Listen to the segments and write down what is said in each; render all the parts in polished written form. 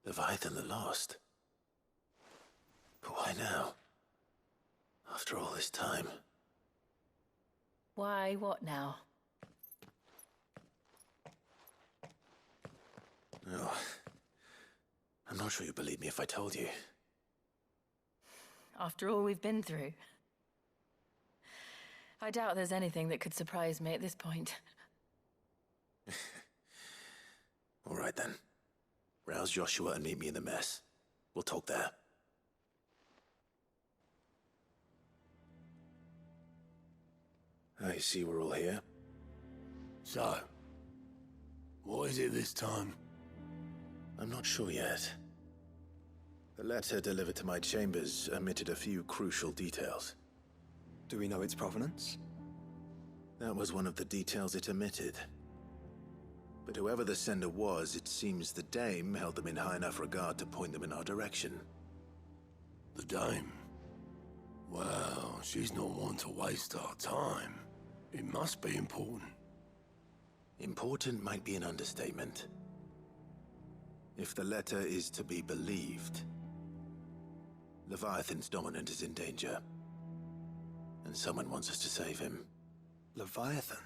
Leviathan the Lost. But why now? After all this time. Why, what now? Oh, I'm not sure you'd believe me if I told you. After all we've been through. I doubt there's anything that could surprise me at this point. All right then. Rouse Joshua and meet me in the mess. We'll talk there. I see we're all here. So, what is it this time? I'm not sure yet. The letter delivered to my chambers omitted a few crucial details. Do we know its provenance? That was one of the details it omitted. But whoever the sender was, it seems the Dame held them in high enough regard to point them in our direction. The Dame? Well, she's not one to waste our time. It must be important. Important might be an understatement. If the letter is to be believed, Leviathan's dominant is in danger. And someone wants us to save him. Leviathan?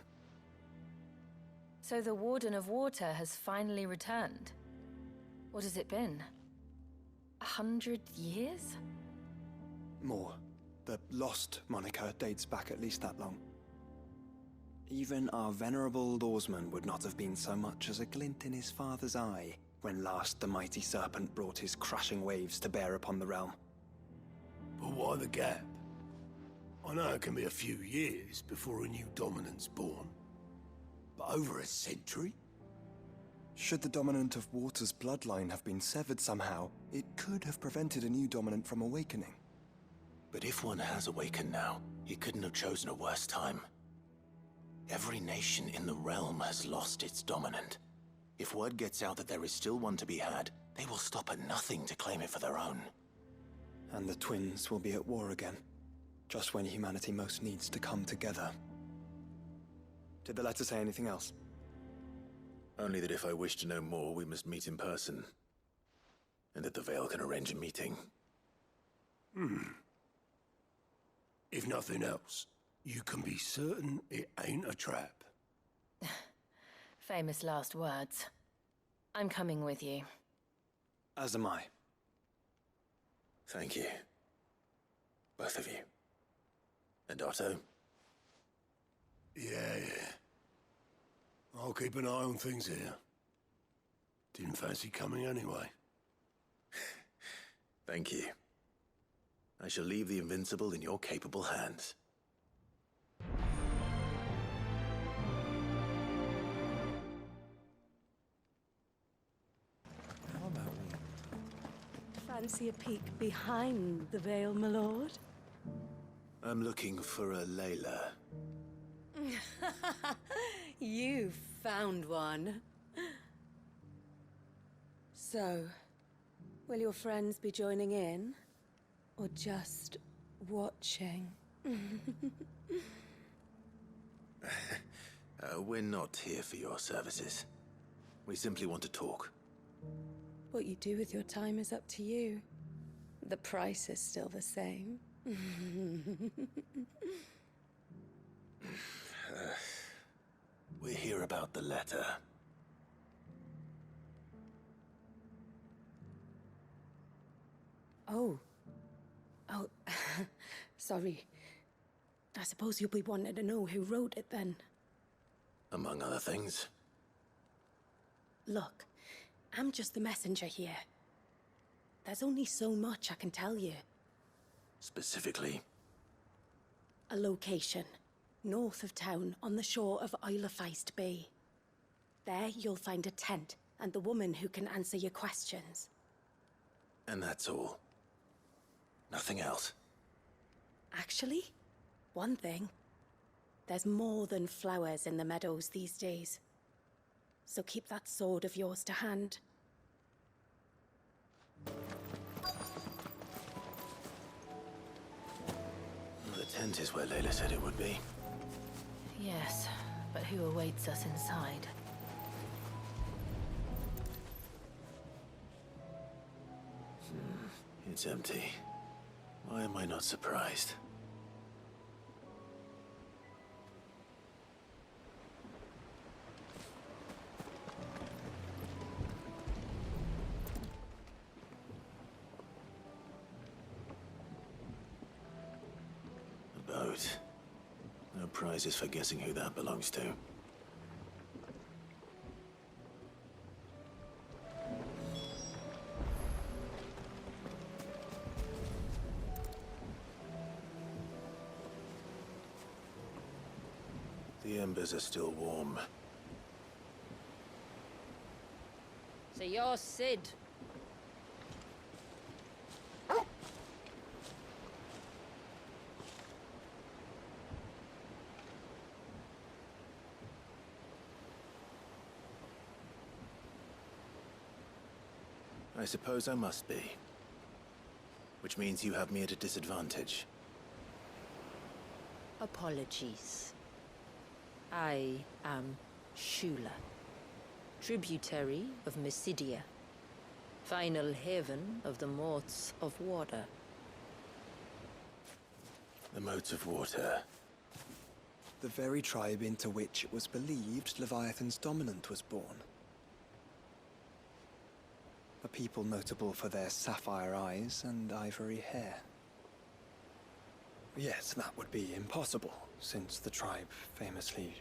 So the Warden of Water has finally returned. What has it been? 100 years? More. The Lost moniker dates back at least that long. Even our venerable lawsman would not have been so much as a glint in his father's eye when last the mighty serpent brought his crashing waves to bear upon the realm. But why the gap? I know it can be a few years before a new dominant's born. But over a century? Should the dominant of Water's bloodline have been severed somehow, it could have prevented a new dominant from awakening. But if one has awakened now, he couldn't have chosen a worse time. Every nation in the realm has lost its dominant. If word gets out that there is still one to be had, they will stop at nothing to claim it for their own. And the twins will be at war again, just when humanity most needs to come together. Did the letter say anything else? Only that if I wish to know more, we must meet in person. And that the Veil can arrange a meeting. If nothing else, you can be certain it ain't a trap. Famous last words. I'm coming with you. As am I. Thank you. Both of you. And Otto? Yeah. I'll keep an eye on things here. Didn't fancy coming anyway. Thank you. I shall leave the Invincible in your capable hands. How about we? Fancy a peek behind the veil, my lord? I'm looking for a Layla. You found one. So, will your friends be joining in? Or just watching? We're not here for your services. We simply want to talk. What you do with your time is up to you. The price is still the same. We're here about the letter. Oh, sorry. I suppose you'll be wanting to know who wrote it then. Among other things. Look, I'm just the messenger here. There's only so much I can tell you. Specifically. A location, north of town, on the shore of Isle of Feist Bay. There you'll find a tent and the woman who can answer your questions. And that's all. Nothing else. Actually, one thing. There's more than flowers in the meadows these days. So keep that sword of yours to hand. The tent is where Layla said it would be. Yes, but who awaits us inside? It's empty. Why am I not surprised? A boat. No prizes for guessing who that belongs to. The embers are still warm. So you're Sid. I suppose I must be. Which means you have me at a disadvantage. Apologies. I am Shula, tributary of Mysidia, final haven of the Moats of Water. The Moats of Water. The very tribe into which it was believed Leviathan's dominant was born. A people notable for their sapphire eyes and ivory hair. Yes, that would be impossible, since the tribe famously...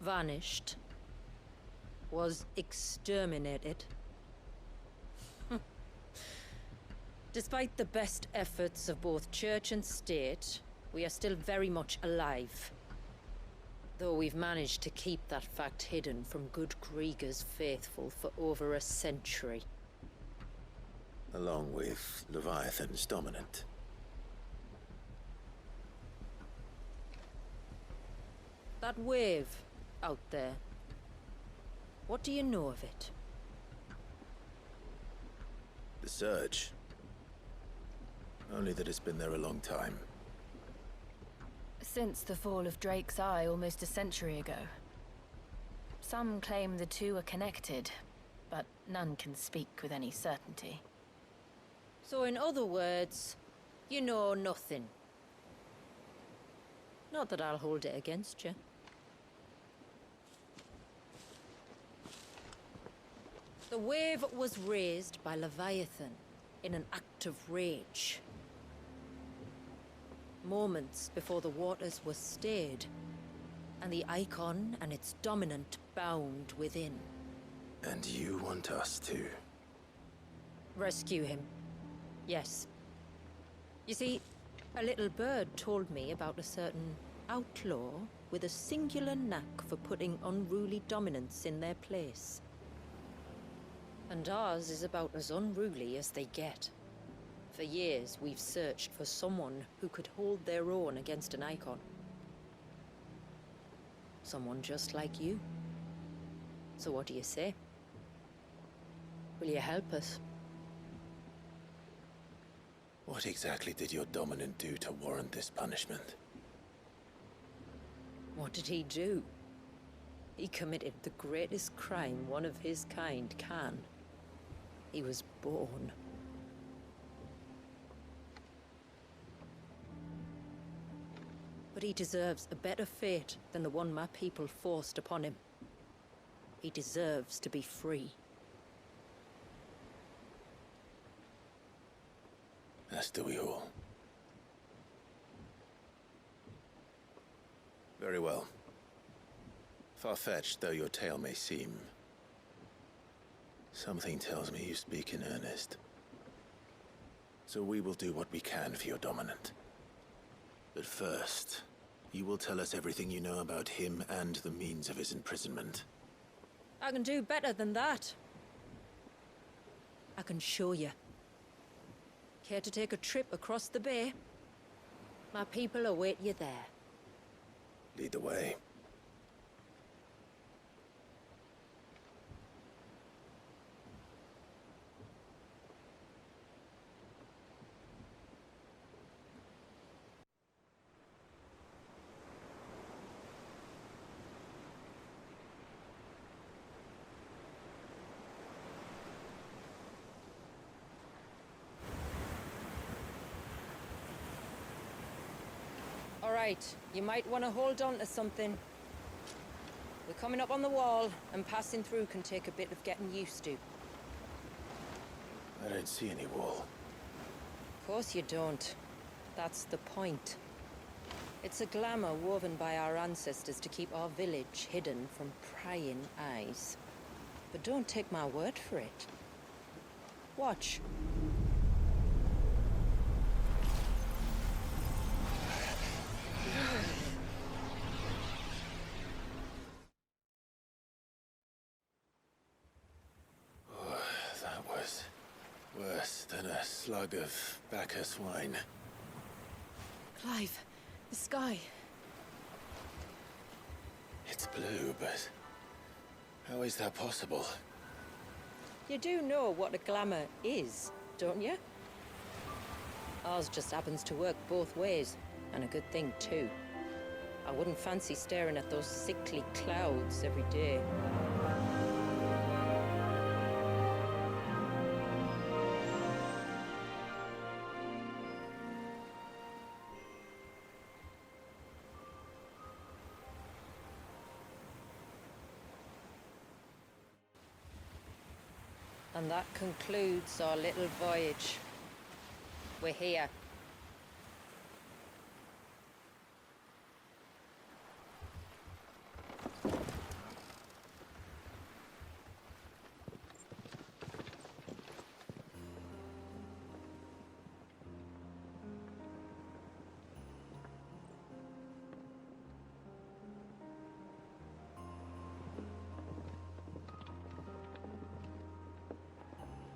Vanished. Was exterminated. Despite the best efforts of both church and state, we are still very much alive. Though we've managed to keep that fact hidden from good Krieger's faithful for over a century. Along with Leviathan's dominant. That wave out there. What do you know of it? The Surge. Only that it's been there a long time. Since the fall of Drake's Eye almost a century ago. Some claim the two are connected, but none can speak with any certainty. So in other words, you know nothing. Not that I'll hold it against you. The wave was raised by Leviathan in an act of rage. Moments before the waters were stayed, and the icon and its dominant bound within. And you want us to? Rescue him. Yes. You see, a little bird told me about a certain outlaw with a singular knack for putting unruly dominants in their place. And ours is about as unruly as they get. For years, we've searched for someone who could hold their own against an icon. Someone just like you. So what do you say? Will you help us? What exactly did your dominant do to warrant this punishment? What did he do? He committed the greatest crime one of his kind can. He was born. But he deserves a better fate than the one my people forced upon him. He deserves to be free. As do we all. Very well. Far-fetched though your tale may seem, something tells me you speak in earnest. So we will do what we can for your dominant. But first, you will tell us everything you know about him and the means of his imprisonment. I can do better than that. I can show you. Care to take a trip across the bay? My people await you there. Lead the way. right. You might want to hold on to something. We're coming up on the wall, and passing through can take a bit of getting used to. I don't see any wall. Of course you don't. That's the point. It's a glamour woven by our ancestors to keep our village hidden from prying eyes. But don't take my word for it. Watch. That was worse than a slug of Bacchus wine. Clive, the sky. It's blue, but how is that possible? You do know what a glamour is, don't you? Ours just happens to work both ways, and a good thing too. I wouldn't fancy staring at those sickly clouds every day. And that concludes our little voyage. We're here.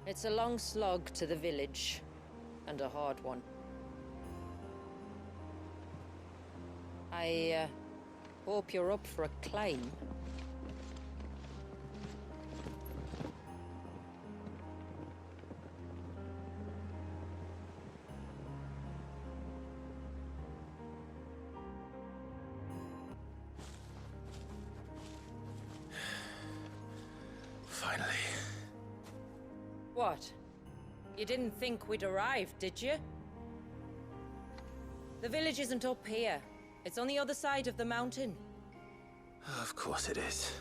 It's a long slog to the village, and a hard one. I hope you're up for a climb. Finally. What? You didn't think we'd arrived, did you? The village isn't up here. It's on the other side of the mountain. Of course it is.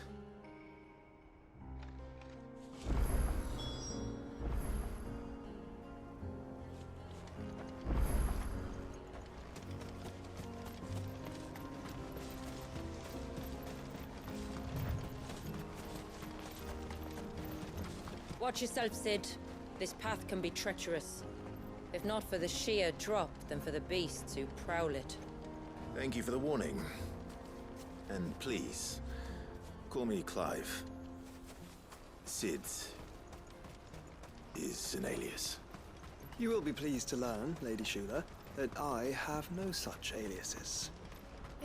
Watch yourself, Sid. This path can be treacherous. If not for the sheer drop, then for the beasts who prowl it. Thank you for the warning. And please, call me Clive. Sid is an alias. You will be pleased to learn, Lady Shula, that I have no such aliases.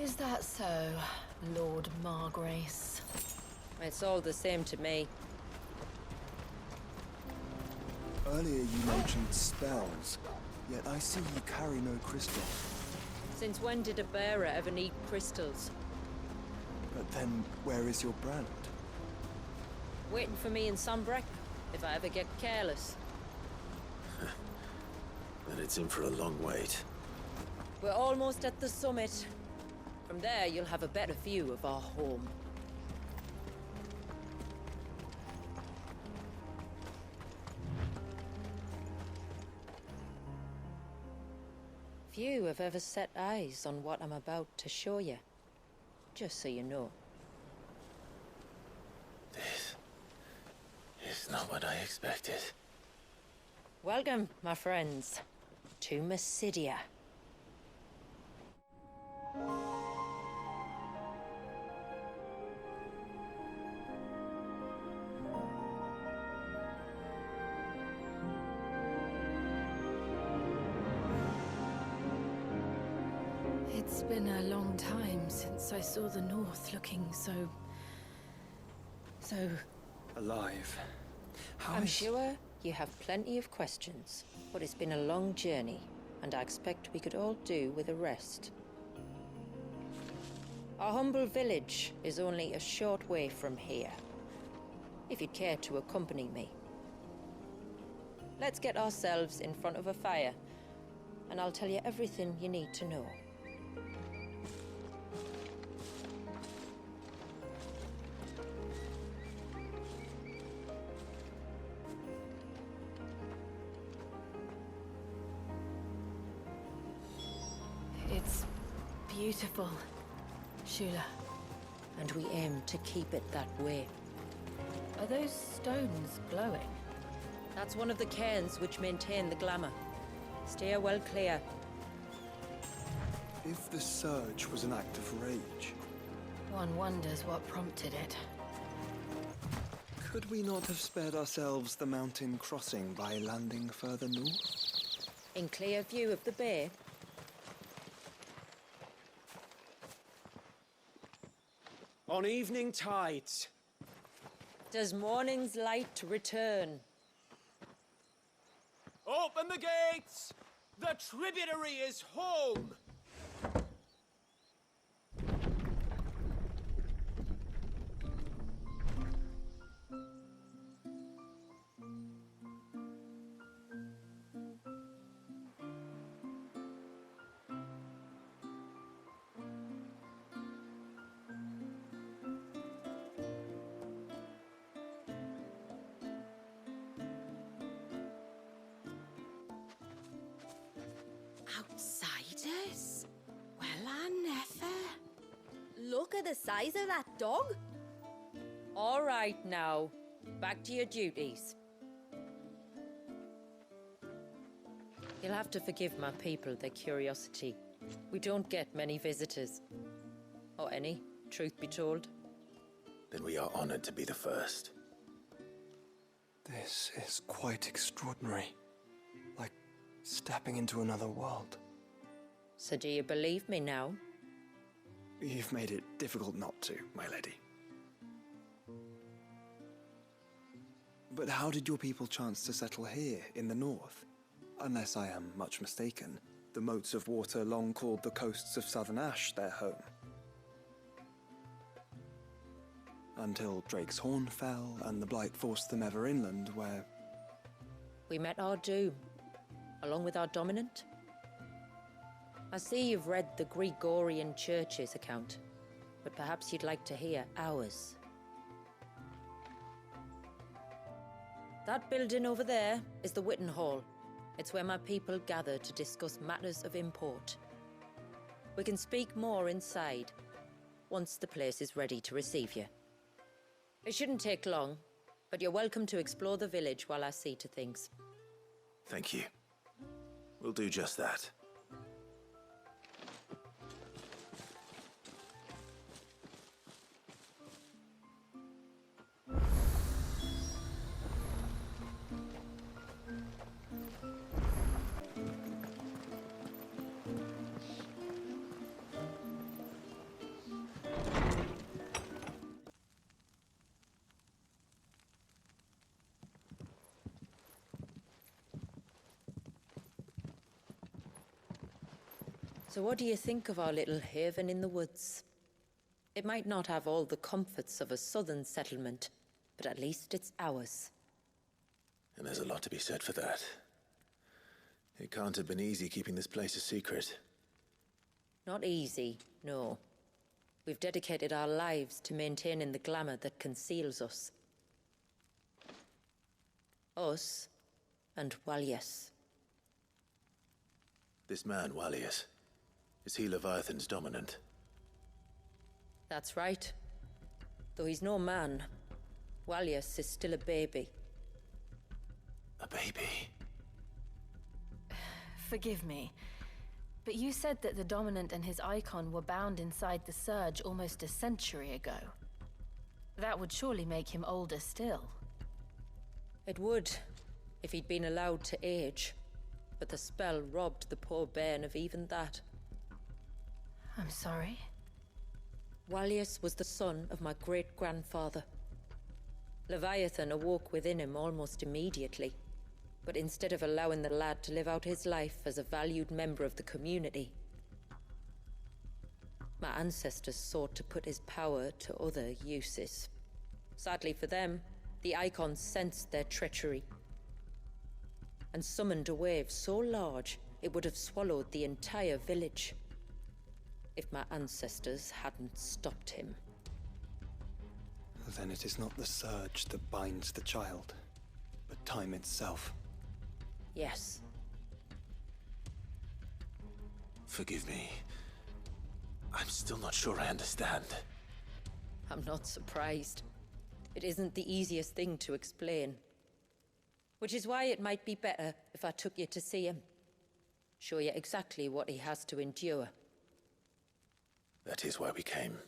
Is that so, Lord Margrace? It's all the same to me. Earlier you mentioned spells, yet I see you carry no crystal. Since when did a bearer ever need crystals? But then, where is your brand? Waiting for me in Sunbreck, if I ever get careless. Then it's in for a long wait. We're almost at the summit. From there, you'll have a better view of our home. Few have ever set eyes on what I'm about to show you. Just so you know. This is not what I expected. Welcome, my friends, to Mysidia. It's been a long time since I saw the North looking so... Alive. I'm sure you have plenty of questions, but it's been a long journey, and I expect we could all do with a rest. Our humble village is only a short way from here, if you'd care to accompany me. Let's get ourselves in front of a fire, and I'll tell you everything you need to know. Beautiful, Shula. And we aim to keep it that way. Are those stones glowing? That's one of the cairns which maintain the glamour. Steer well clear. If the surge was an act of rage, One wonders what prompted it. Could we not have spared ourselves the mountain crossing by landing further north? In clear view of the bay, On evening tides. does morning's light return? Open the gates! The tributary is home! Outsiders? Well, I never. Look at the size of that dog. All right now, back to your duties. You'll have to forgive my people their curiosity. We don't get many visitors. Or any, truth be told. Then we are honored to be the first. This is quite extraordinary. Like stepping into another world. So do you believe me now? You've made it difficult not to, my lady. But how did your people chance to settle here in the north? Unless I am much mistaken, the moats of water long called the coasts of Southern Ash their home. Until Drake's Horn fell and the Blight forced them ever inland, where... We met our doom, along with our dominant. I see you've read the Gregorian Church's account, but perhaps you'd like to hear ours. That building over there is the Witten Hall. It's where my people gather to discuss matters of import. We can speak more inside, once the place is ready to receive you. It shouldn't take long, but you're welcome to explore the village while I see to things. Thank you. We'll do just that. So what do you think of our little haven in the woods? It might not have all the comforts of a southern settlement, but at least it's ours. And there's a lot to be said for that. It can't have been easy keeping this place a secret. Not easy, no. We've dedicated our lives to maintaining the glamour that conceals us. Us and Walyas. This man, Walyas, is he Leviathan's dominant? That's right. Though he's no man, Walyas is still a baby. A baby? Forgive me, but you said that the Dominant and his icon were bound inside the Surge almost a century ago. That would surely make him older still. It would, if he'd been allowed to age. But the spell robbed the poor bairn of even that. I'm sorry. Walyas was the son of my great-grandfather. Leviathan awoke within him almost immediately. But instead of allowing the lad to live out his life as a valued member of the community, my ancestors sought to put his power to other uses. Sadly for them, the Icon sensed their treachery and summoned a wave so large it would have swallowed the entire village if my ancestors hadn't stopped him. Then it is not the surge that binds the child, but time itself. Yes. Forgive me. still not sure I understand. I'm not surprised. It isn't the easiest thing to explain. Which is why it might be better if I took you to see him. Show you exactly what he has to endure. That is why we came.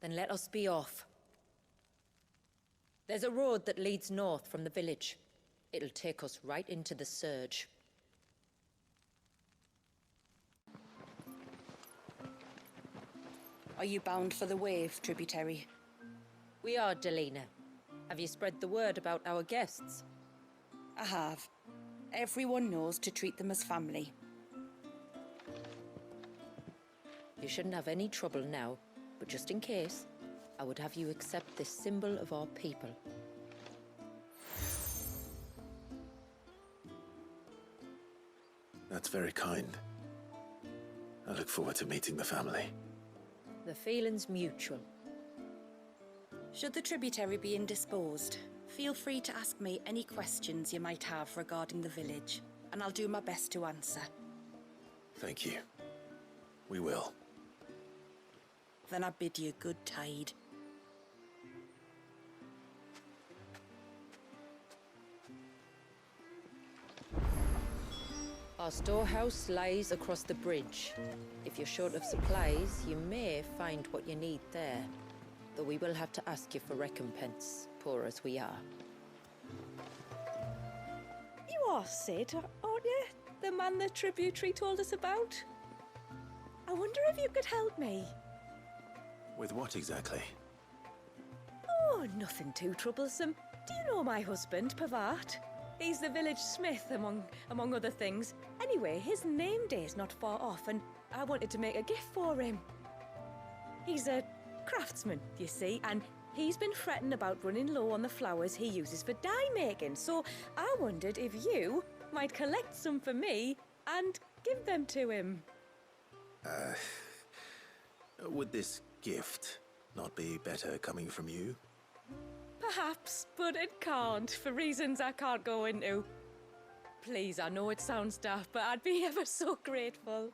Then let us be off. There's a road that leads north from the village. It'll take us right into the Surge. Are you bound for the Wave tributary? We are, Delina. Have you spread the word about our guests? I have. Everyone knows to treat them as family. You shouldn't have any trouble now, but just in case, I would have you accept this symbol of our people. That's very kind. I look forward to meeting the family. The feeling's mutual. Should the tributary be indisposed, feel free to ask me any questions you might have regarding the village, and I'll do my best to answer. Thank you. We will. Then I bid you good tide. Our storehouse lies across the bridge. If you're short of supplies, you may find what you need there. Though we will have to ask you for recompense, poor as we are. You are Sid, aren't you? The man the tributary told us about? I wonder if you could help me. With what exactly? Oh, nothing too troublesome. Do you know my husband, Pavat? He's the village smith, among other things. Anyway, his name day's not far off, and I wanted to make a gift for him. He's a craftsman, you see, and he's been fretting about running low on the flowers he uses for dye making, so I wondered if you might collect some for me and give them to him. Would this gift not be better coming from you? Perhaps, but it can't, for reasons I can't go into. Please, I know it sounds daft, but I'd be ever so grateful.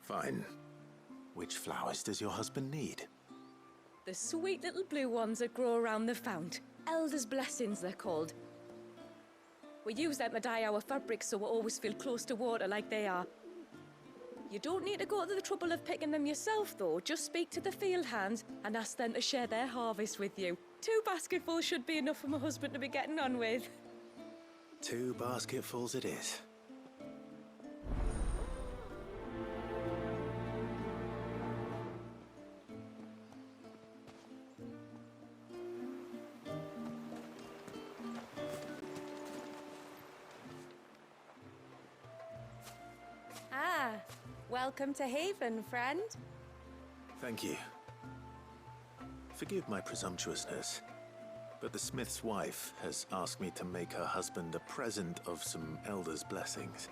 Fine. Which flowers does your husband need? The sweet little blue ones that grow around the fount. Elder's blessings, they're called. We use them to dye our fabrics so we always feel close to water like they are. You don't need to go to the trouble of picking them yourself, though. Just speak to the field hands and ask them to share their harvest with you. 2 basketfuls should be enough for my husband to be getting on with. 2 basketfuls it is. Ah, welcome to Haven, friend. Thank you. Forgive my presumptuousness, but the smith's wife has asked me to make her husband a present of some elder's blessings.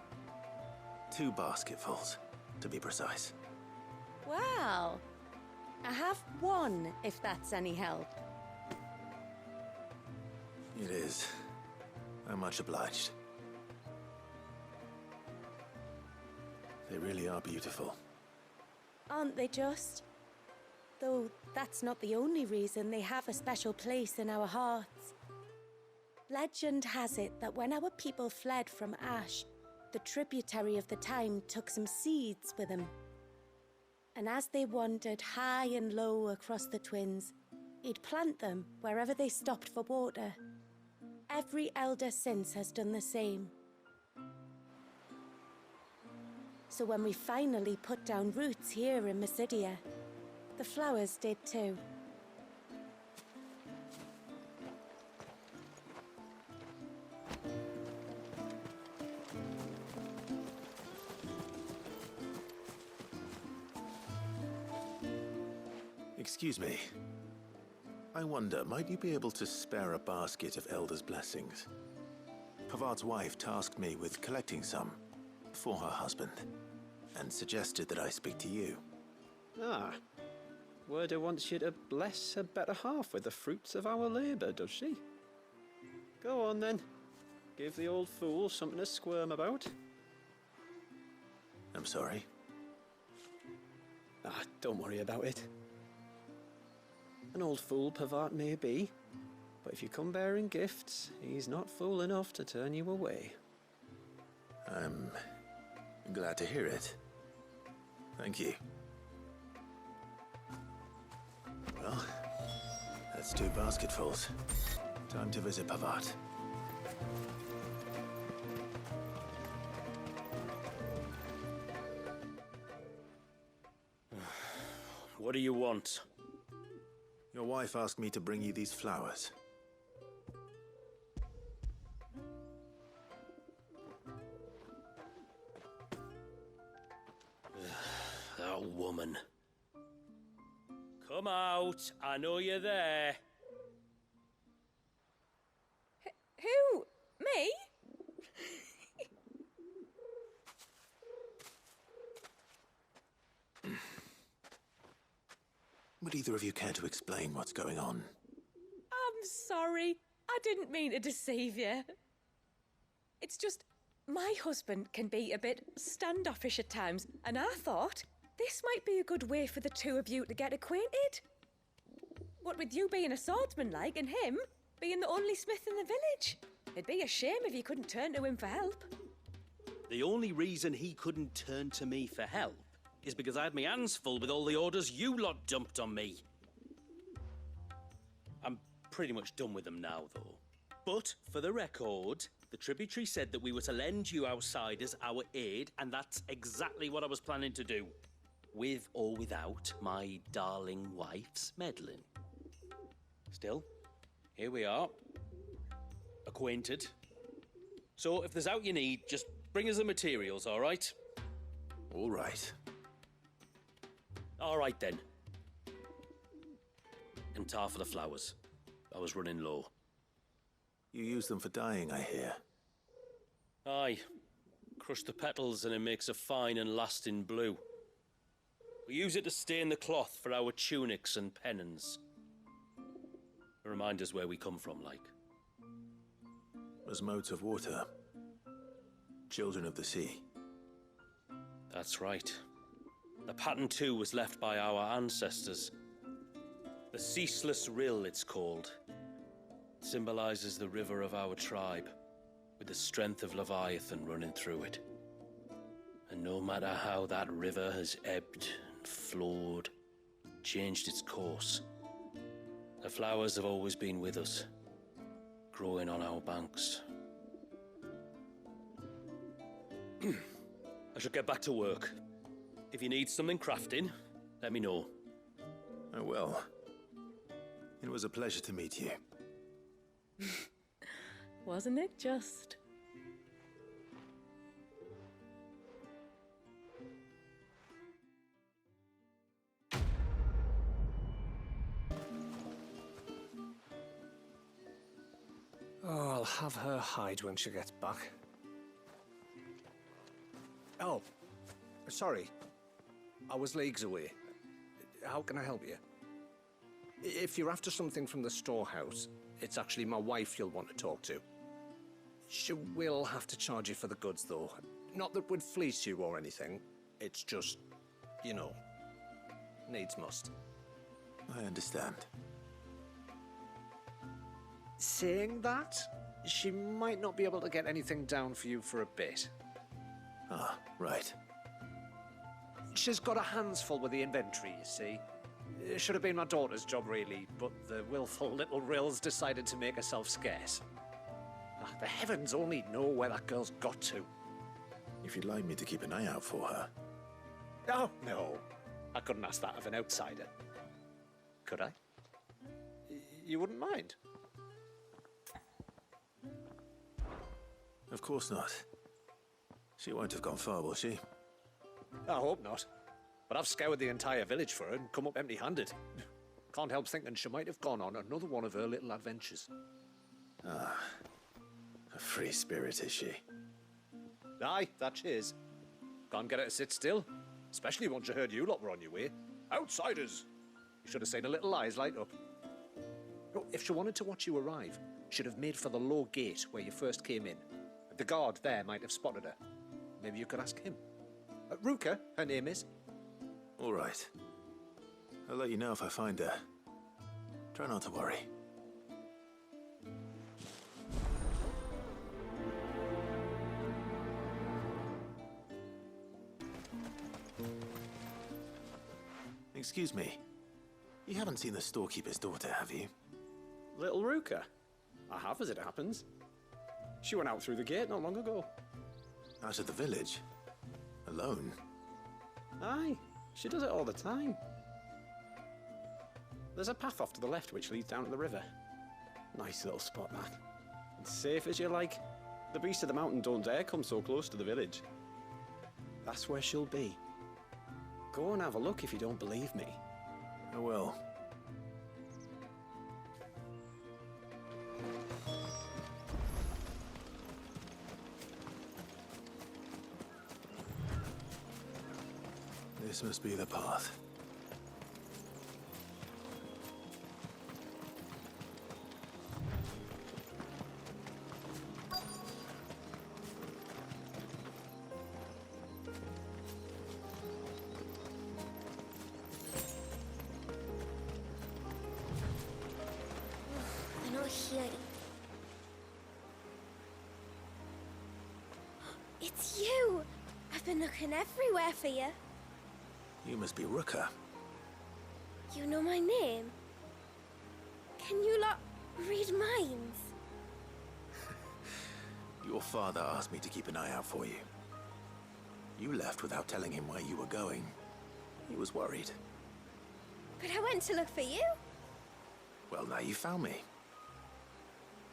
2 basketfuls, to be precise. Well, I have 1, if that's any help. It is. I'm much obliged. They really are beautiful. Aren't they just? Though that's not the only reason they have a special place in our hearts. Legend has it that when our people fled from Ash, the tributary of the time took some seeds with them. And as they wandered high and low across the Twins, he'd plant them wherever they stopped for water. Every elder since has done the same. So when we finally put down roots here in Mysidia, the flowers did too. Excuse me. I wonder, might you be able to spare a basket of Elder's blessings? Pavart's wife tasked me with collecting some for her husband, and suggested that I speak to you. Ah. Werda wants you to bless her better half with the fruits of our labour, does she? Go on then. Give the old fool something to squirm about. I'm sorry. Ah, don't worry about it. An old fool Pavart may be, but if you come bearing gifts, he's not fool enough to turn you away. I'm glad to hear it. Thank you. Well, that's 2 basketfuls. Time to visit Pavart. What do you want? Your wife asked me to bring you these flowers. That woman. Come out. I know you're there. Who? Me? Would either of you care to explain what's going on? I'm sorry. I didn't mean to deceive you. It's just, my husband can be a bit standoffish at times, and I thought this might be a good way for the two of you to get acquainted. What with you being a swordsman like, and him being the only smith in the village. It'd be a shame if you couldn't turn to him for help. The only reason he couldn't turn to me for help is because I had my hands full with all the orders you lot dumped on me. I'm pretty much done with them now, though. But, for the record, the tributary said that we were to lend you outsiders our aid, and that's exactly what I was planning to do. With or without my darling wife's meddling. Still, here we are. Acquainted. So, if there's out you need, just bring us the materials, all right? All right. All right, then. And tar for the flowers. I was running low. You use them for dyeing, I hear. Aye. Crush the petals and it makes a fine and lasting blue. We use it to stain the cloth for our tunics and pennons. Remind us where we come from, like. As motes of water. Children of the sea. That's right. The pattern too was left by our ancestors. The Ceaseless Rill, it's called. It symbolizes the river of our tribe, with the strength of Leviathan running through it. And no matter how that river has ebbed and flowed, changed its course, the flowers have always been with us, growing on our banks. I should get back to work. If you need something crafting, let me know. I will. It was a pleasure to meet you. Wasn't it just? Oh, I'll have her hide when she gets back. Oh, sorry. I was leagues away. How can I help you? If you're after something from the storehouse, it's actually my wife you'll want to talk to. She will have to charge you for the goods, though. Not that we'd fleece you or anything. It's just, you know, needs must. I understand. Saying that, she might not be able to get anything down for you for a bit. Ah, right. She's got her hands full with the inventory, you see. It should have been my daughter's job, really, but the willful little Rills decided to make herself scarce. Ah, the heavens only know where that girl's got to. If you'd like me to keep an eye out for her. Oh, no. I couldn't ask that of an outsider. Could I? You wouldn't mind? Of course not. She won't have gone far, will she? I hope not. But I've scoured the entire village for her and come up empty-handed. Can't help thinking she might have gone on another one of her little adventures. Ah, a free spirit, is she? Aye, that she is. Can't get her to sit still. Especially once you heard you lot were on your way. Outsiders! You should have seen her little eyes light up. Oh, if she wanted to watch you arrive, should have made for the low gate where you first came in. The guard there might have spotted her. Maybe you could ask him. Ruka, her name is. All right. I'll let you know if I find her. Try not to worry. Excuse me. You haven't seen the storekeeper's daughter, have you? Little Ruka? I have, as it happens. She went out through the gate not long ago. Out of the village? Alone? Aye, she does it all the time. There's a path off to the left which leads down to the river. Nice little spot, that. It's safe as you like. The beasts of the mountain don't dare come so close to the village. That's where she'll be. Go and have a look if you don't believe me. I will. This must be the path. They're not here. It's you! I've been looking everywhere for you. You must be Ruka. You know my name? Can you lot read minds? Your father asked me to keep an eye out for you. You left without telling him where you were going. He was worried. But I went to look for you. Well, now you found me.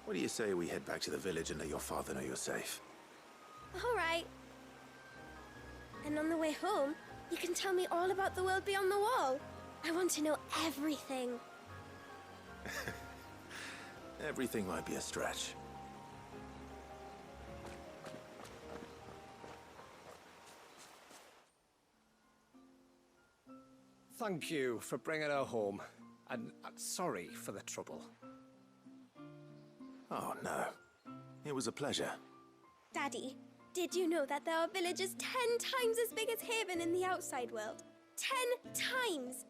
What do you say we head back to the village and let your father know you're safe? All right. And on the way home, you can tell me all about the world beyond the wall. I want to know everything. Everything might be a stretch. Thank you for bringing her home. And sorry for the trouble. Oh, no. It was a pleasure. Daddy, did you know that there are villages 10 times as big as Haven in the outside world? 10 times!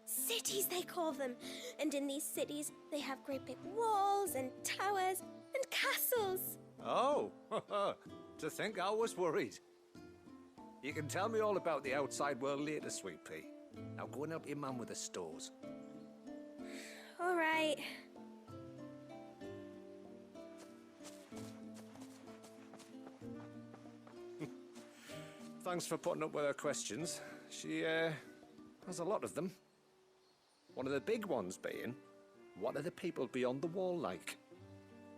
Cities, they call them. And in these cities, they have great big walls and towers and castles. Oh, to think I was worried. You can tell me all about the outside world later, Sweet Pea. Now go and help your mum with the stores. All right. Thanks for putting up with her questions. She, has a lot of them. One of the big ones being, what are the people beyond the wall like?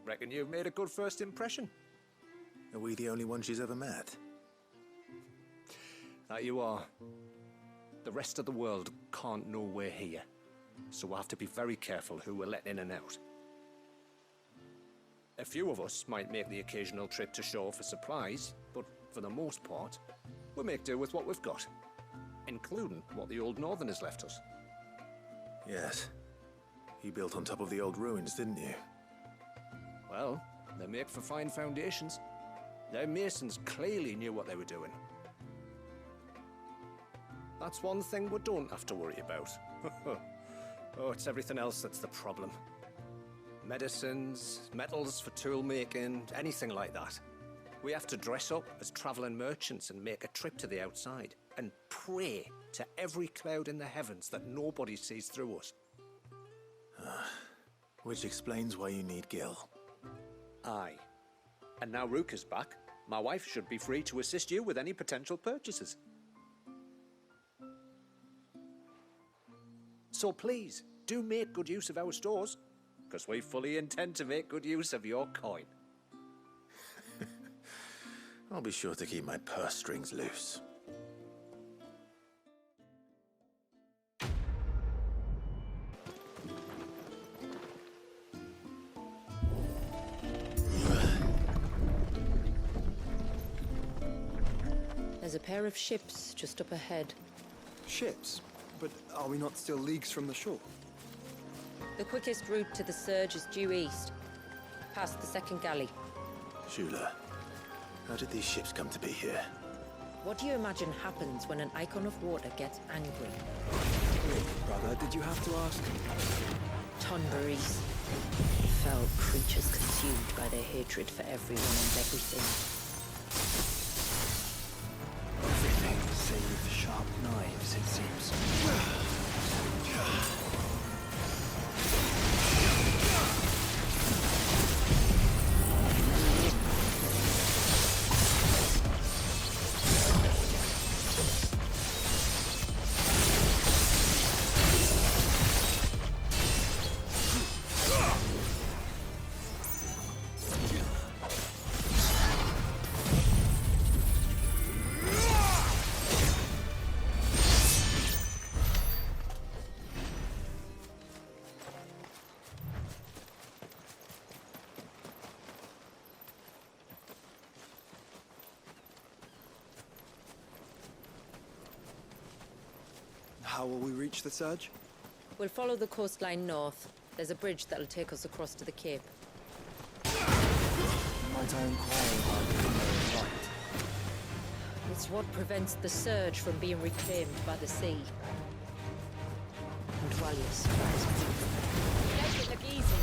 Reckon you've made a good first impression. Are we the only one she's ever met? That you are. The rest of the world can't know we're here, so we'll have to be very careful who we're letting in and out. A few of us might make the occasional trip to shore for supplies, but for the most part, we'll make do with what we've got, including what the old Northerners left us. Yes. You built on top of the old ruins, didn't you? Well, they make for fine foundations. Their masons clearly knew what they were doing. That's one thing we don't have to worry about. Oh, it's everything else that's the problem. Medicines, metals for tool making, anything like that. We have to dress up as traveling merchants and make a trip to the outside and pray to every cloud in the heavens that nobody sees through us. Which explains why you need Gil. Aye. And now Ruka's back, my wife should be free to assist you with any potential purchases. So please, do make good use of our stores, because we fully intend to make good use of your coin. I'll be sure to keep my purse strings loose. There's a pair of ships just up ahead. Ships? But are we not still leagues from the shore? The quickest route to the Surge is due east. Past the second galley. Shula, how did these ships come to be here? What do you imagine happens when an icon of water gets angry? Brother, did you have to ask? Tonberries. Foul creatures consumed by their hatred for everyone and everything. Everything save sharp knives, it seems. How will we reach the surge? We'll follow the coastline north. There's a bridge that'll take us across to the cape. Might I inquire about the Primrose Light? It's what prevents the surge from being reclaimed by the sea. And Valius tries to Make it look easy.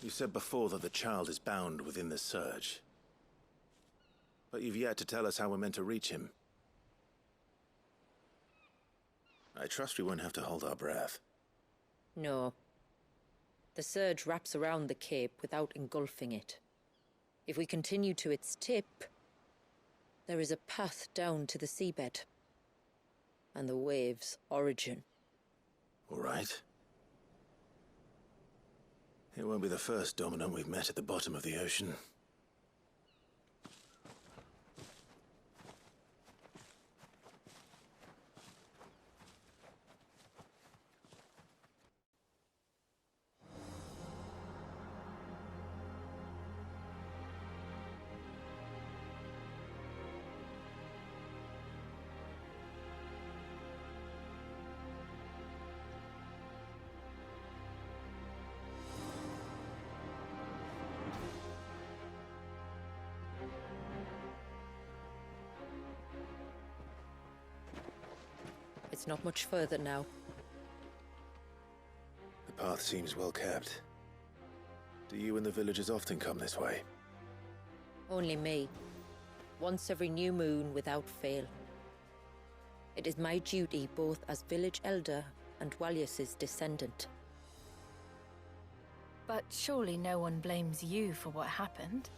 You said before that the child is bound within the surge. But you've yet to tell us how we're meant to reach him. I trust we won't have to hold our breath. No. The surge wraps around the cape without engulfing it. If we continue to its tip, there is a path down to the seabed. And the wave's origin. All right. It won't be the first dominant we've met at the bottom of the ocean. It's not much further now. The path seems well kept. Do you and the villagers often come this way? Only me. Once every new moon without fail. It is my duty both as village elder and Walius's descendant. But surely no one blames you for what happened.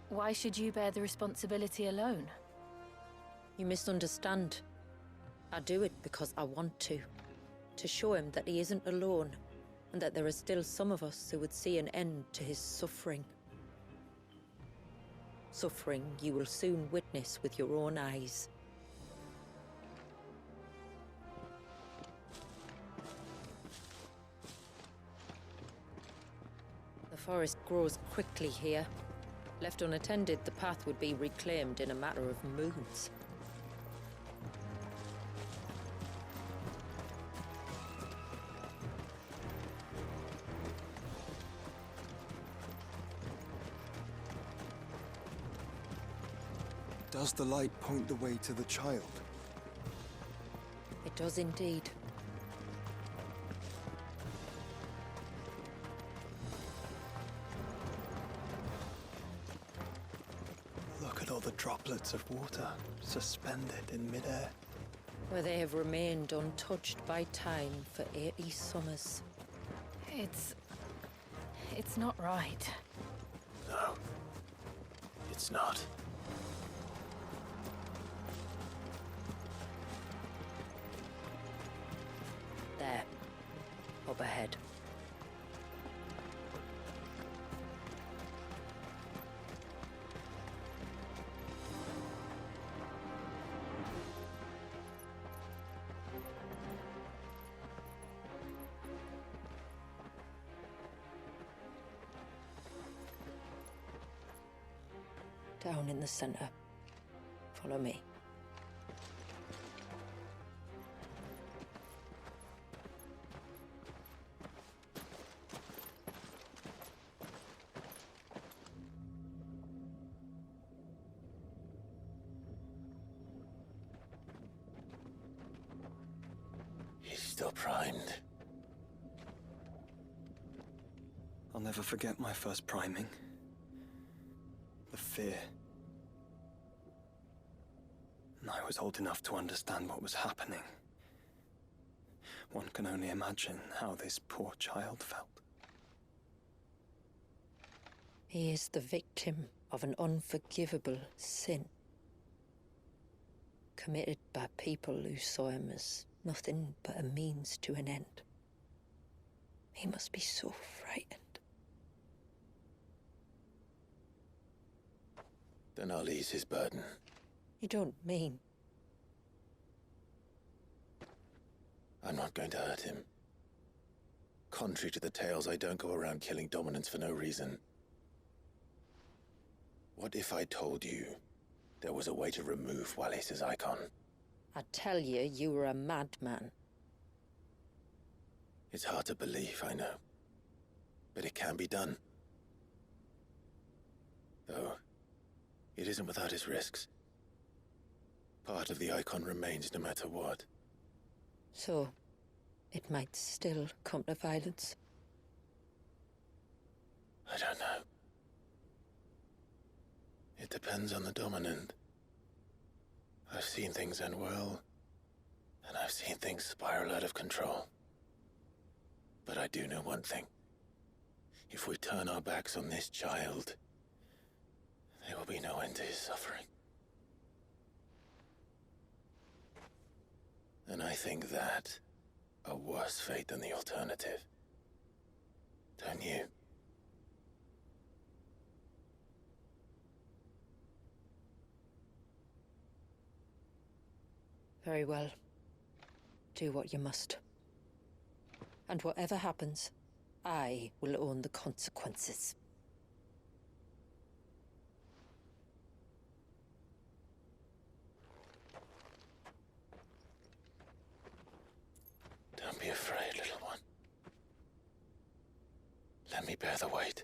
Why should you bear the responsibility alone? You misunderstand. I do it because I want to show him that he isn't alone, and that there are still some of us who would see an end to his suffering. Suffering you will soon witness with your own eyes. The forest grows quickly here. Left unattended, the path would be reclaimed in a matter of moons. Does the light point the way to the child? It does indeed. Look at all the droplets of water suspended in midair. Where they have remained untouched by time for 80 summers. It's not right. No. It's not. There. Up ahead. Down in the center. Follow me. still primed? I'll never forget my first priming. The fear. And I was old enough to understand what was happening. One can only imagine how this poor child felt. He is the victim of an unforgivable sin, committed by people who saw him as nothing but a means to an end. He must be so frightened. Then I'll ease his burden. You don't mean? I'm not going to hurt him. Contrary to the tales, I don't go around killing dominants for no reason. What if I told you there was a way to remove Wallis' icon? I tell you, you were a madman. It's hard to believe, I know. But it can be done. Though, it isn't without its risks. Part of the icon remains no matter what. So, it might still come to violence? I don't know. It depends on the dominant. I've seen things end well, and I've seen things spiral out of control. But I do know one thing. If we turn our backs on this child, there will be no end to his suffering. And I think that a worse fate than the alternative. Don't you? Very well. Do what you must. And whatever happens, I will own the consequences. Don't be afraid, little one. Let me bear the weight.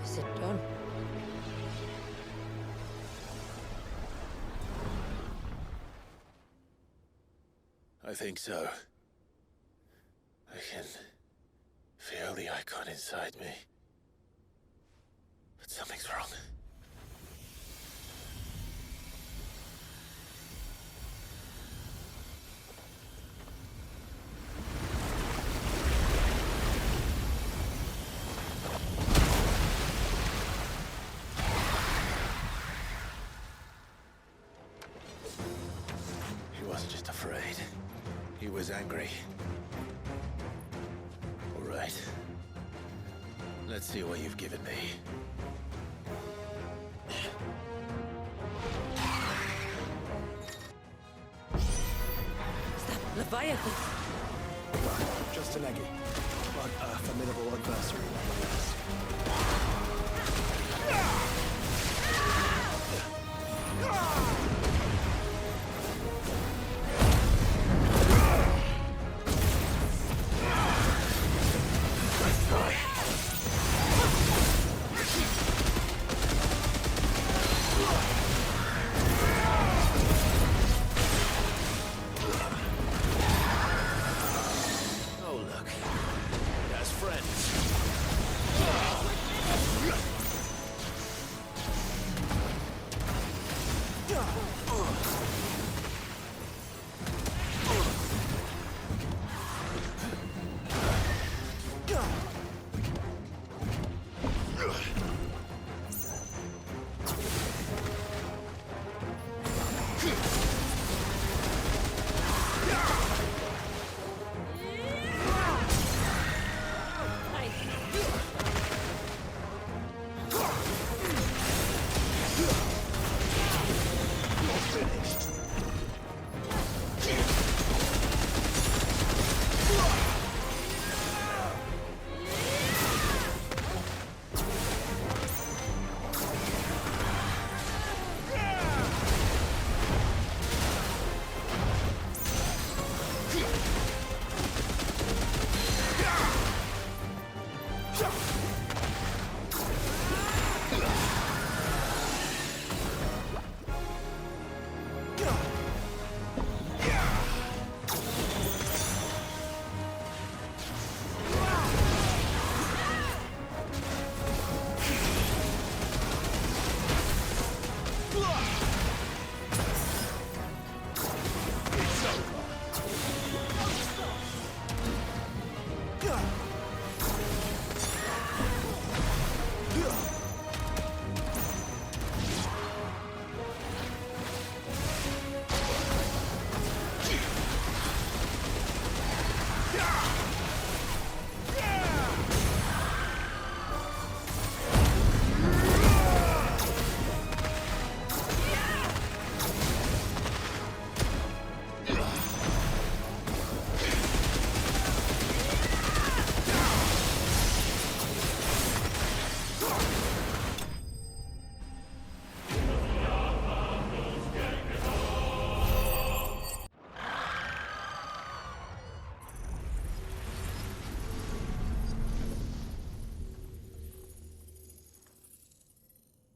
Is it done? I think so. I can feel the icon inside me. But something's wrong. He wasn't just afraid. He was angry. All right. Let's see what you've given me. Is that Leviathan? Just an eggy, but a formidable adversary nonetheless. Oh, look. As friends.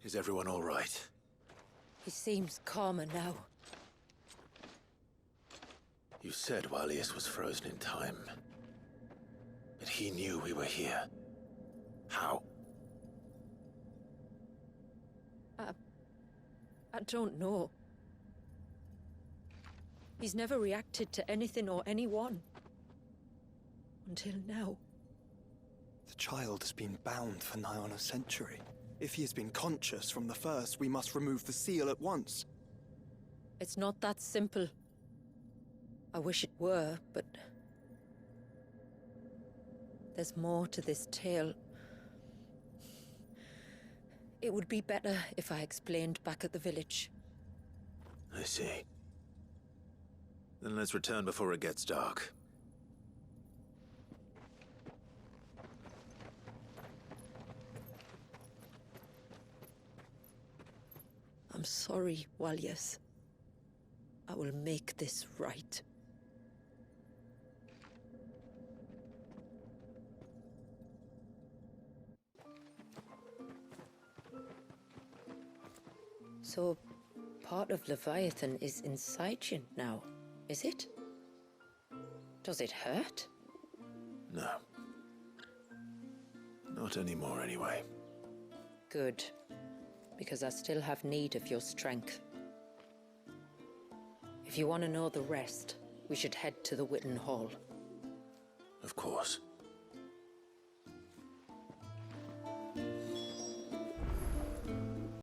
Is everyone all right? He seems calmer now. You said Walius was frozen in time. But he knew we were here. How? I don't know. He's never reacted to anything or anyone. Until now. The child has been bound for nigh on a century. If he has been conscious from the first, we must remove the seal at once. It's not that simple. I wish it were, but... there's more to this tale. It would be better if I explained back at the village. I see. Then let's return before it gets dark. I'm sorry, Walius. I will make this right. So, part of Leviathan is inside you now, is it? Does it hurt? No. Not anymore, anyway. Good. Because I still have need of your strength. If you want to know the rest, we should head to the Witten Hall. Of course.